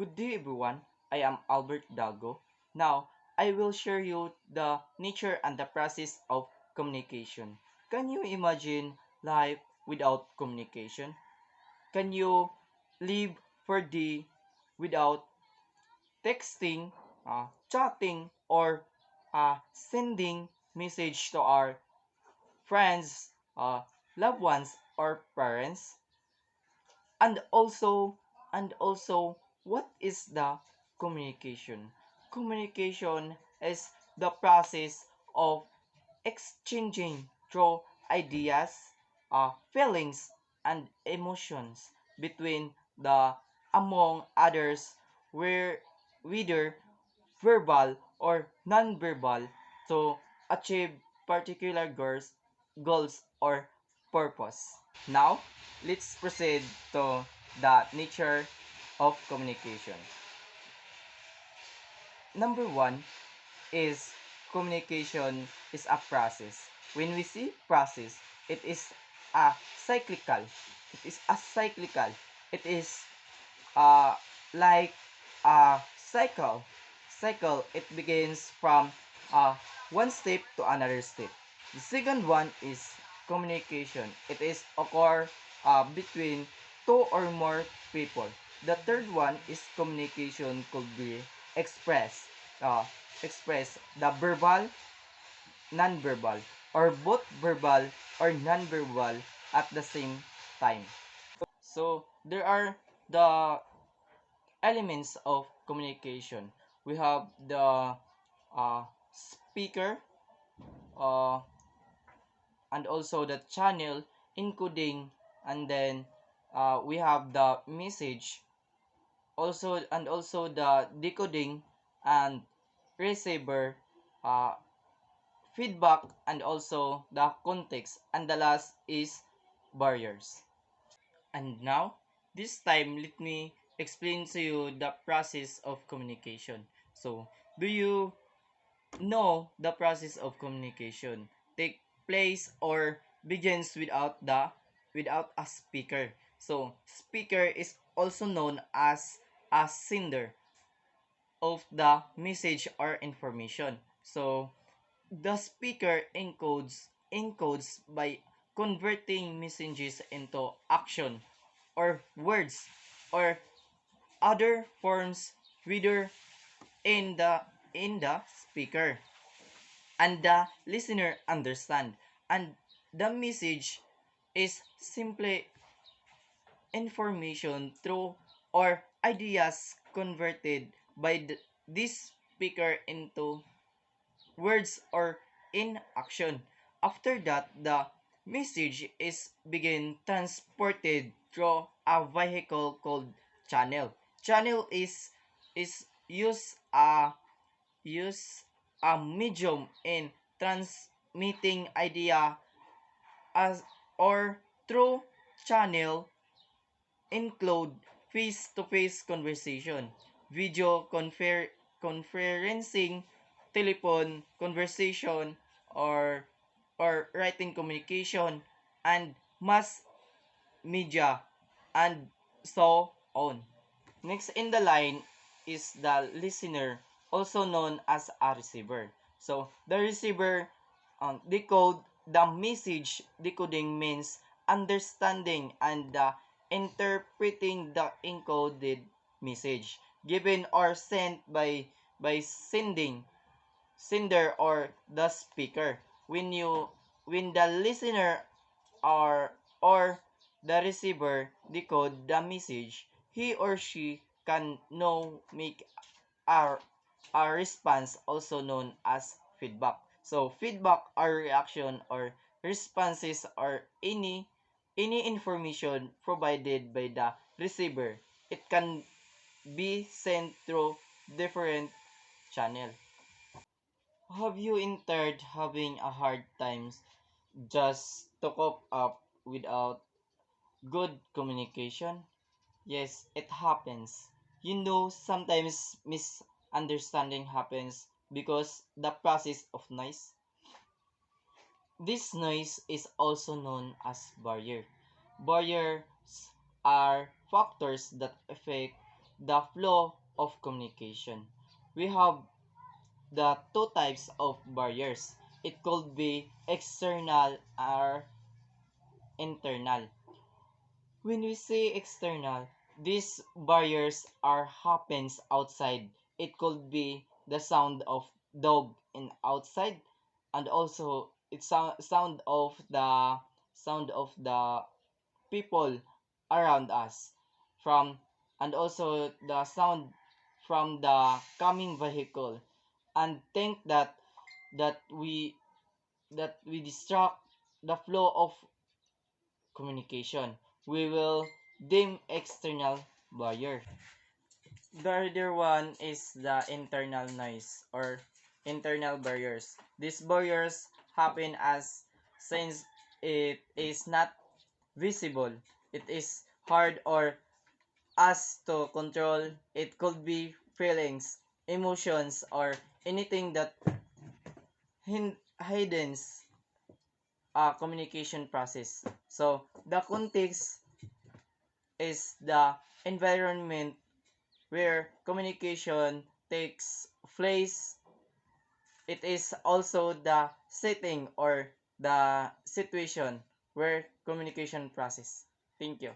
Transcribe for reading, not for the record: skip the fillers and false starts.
Good day everyone, I am Albert Dago. Now, I will share you the nature and the process of communication. Can you imagine life without communication? Can you live for day without texting, chatting, or sending message to our friends, loved ones, or parents? and also and also what is the communication? Communication is the process of exchanging through ideas, feelings, and emotions between the among others, where whether verbal or non-verbal, to achieve particular goals or purpose. Now, let's proceed to the nature of communication. Number one is communication is a process. When we see process, it is a cyclical. It is a cyclical. It is uh, like a cycle. Cycle. It begins from uh, one step to another step. The second one is communication. It is occur between two or more people. The third one is communication could be expressed. Uh, express the verbal, non-verbal, or both verbal or non-verbal at the same time. So there are the elements of communication. We have the speaker, uh, and also the channel encoding, and then we have the message also the decoding and receiver, uh, feedback, and also the context, and the last is barriers. And now, this time, let me explain to you the process of communication. So, do you know the process of communication take place or begins without a speaker? So, speaker is also known as a sender of the message or information. So, the speaker encodes by converting messages into action or words or other forms, whether in the speaker and the listener understand, and the message is simply information through or ideas converted by this speaker into words or in action. After that, the message is begin transported through a vehicle called channel. Channel is use a medium in transmitting idea as or through channel include face-to-face conversation, video conferencing, telephone conversation, or writing communication, and mass media, and so on. Next in the line is the listener, also known as a receiver. So the receiver decode the message. Decoding means understanding and interpreting the encoded message given or sent by sender or the speaker. When the listener or the receiver decode the message, he or she can now make a, a response, also known as feedback. So feedback are reaction or responses or any information provided by the receiver. It can be sent through different channel. Have you entered having a hard times just to cope up without good communication? Yes, it happens. Sometimes misunderstanding happens because the process of noise. This noise is also known as barrier. Barriers are factors that affect the flow of communication. We have the two types of barriers. It could be external or internal. When we say external, these barriers are happens outside. It could be the sound of dog in outside, and also it's sound of the people around us from, and also the sound from the coming vehicle, and think that we that we distract the flow of communication. We will dim external barrier. The other one is the internal noise or internal barriers. These barriers happen as since it is not visible. It is hard or us to control. It could be feelings, emotions, or anything that hidens a communication process. So the context is the environment where communication takes place. It is also the setting or the situation where communication process. Thank you.